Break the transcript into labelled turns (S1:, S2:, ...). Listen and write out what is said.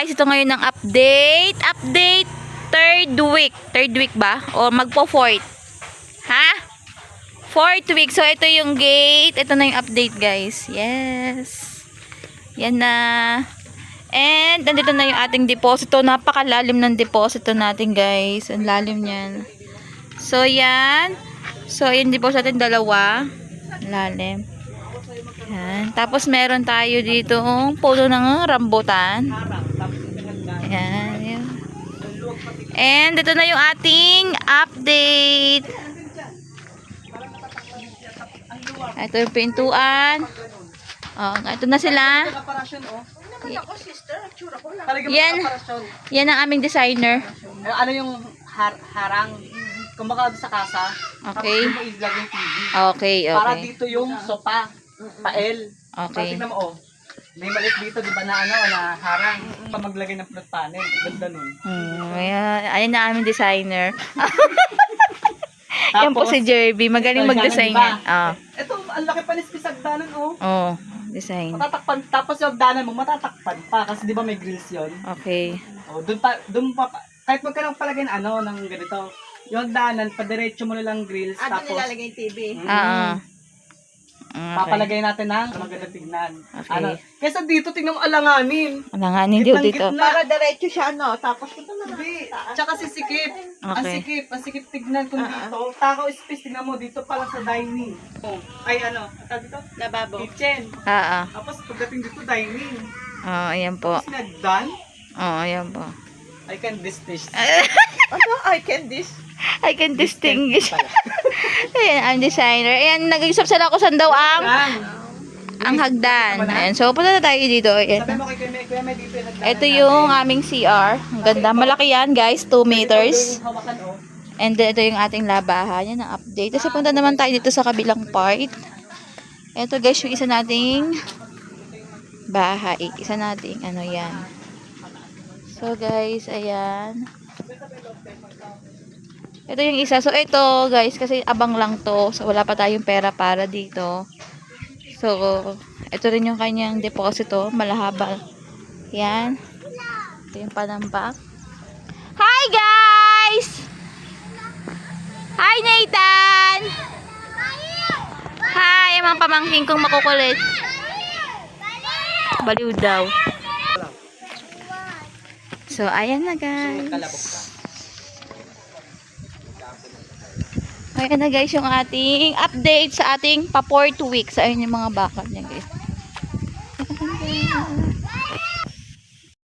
S1: guys, ito ngayon ng update. Update, third week. Third week ba? O magpo-fourth? Ha? Fourth week. So, ito yung gate. Ito na yung update, guys. Yes. Yan na. And, nandito na yung ating deposito. Napakalalim ng deposito natin, guys. Ang lalim niyan. So, yan. So, yung deposito natin, dalawa. Lalim. Yan. Tapos, meron tayo dito puno ng rambutan. Ayan. Yan. And, ito na yung ating update. Ito yung pintuan. Oh, ito na sila. Yan. Yan ang aming designer.
S2: Ano yung harang? Kumbaga sa kasa.
S1: Okay.
S2: Tapos mo ilagay yung TV.
S1: Okay,
S2: Para
S1: okay.
S2: dito yung sopa. Pael.
S1: Okay.
S2: Tingnan mo, oh. May maliit dito, di ba na na harang. Pa maglagay ng plot panel. Ganda nun.
S1: Ayan. Ayan na aming designer. Yan po si Jerby. Magaling mag-design yan.
S2: Ito, ang laki pa ni pisagdanan, oh.
S1: Oh, design.
S2: Matatakpan. Tapos yung hagdanan mo, matatakpan pa. Kasi di ba may grills yun?
S1: Okay.
S2: Oh, doon pa, kahit wag ka nang palagay ng ganito. Yung hagdanan, padiretso mo nilang grills. Tapos,
S3: nilalagay yung TV.
S1: Okay.
S2: papalagay natin ng maganda tignan.
S1: Okay.
S2: Ano? Kesa dito, tingnan mo alanganin.
S1: Alanganin dito dito.
S3: Para diretso siya, no? Tapos ito na
S2: Hindi. Tsaka si sikip.
S1: Okay.
S2: Ang sikip tignan kung dito. Takaw space, tignan mo dito pala sa dining. Oh. Ay ano, tawag dito?
S3: lababo.
S2: Kitchen. Tapos pagdating dito, dining.
S1: Oh, ayan po.
S2: Tapos nagdan,
S1: Oh, ayan po.
S2: I can distinguish.
S3: Ano? I can this.
S1: I can distinguish. Ayan, ang designer. Ayan, nag-isip sila kung saan daw ang hagdan. Ayan, so punta na tayo dito. Ayan.
S2: Sabi mo kay Kuya May dito yung hagdanan
S1: Ito yung aming CR. Ang ganda. Malaki yan, guys. 2 meters.
S2: Yung hawakan, oh.
S1: And then, ito yung ating labahan. Yan ang update. Kasi punta naman tayo dito sa kabilang part. Ito, guys, yung isa nating bahay. Isa nating, ano yan. So, guys, ayan. Ito yung isa. So, ito, guys, kasi abang lang to. So, wala pa tayong pera para dito. So, ito rin yung kanyang deposito. Malahaba. Yan. Ito yung panambak. Hi, guys! Hi, Nathan! Hi, mga pamangking kong makukulit. Baliw daw. So, ayan na, guys. Ayan na, guys, yung ating update sa ating pa 4th week. Sa ayun yung mga bakal niya, guys.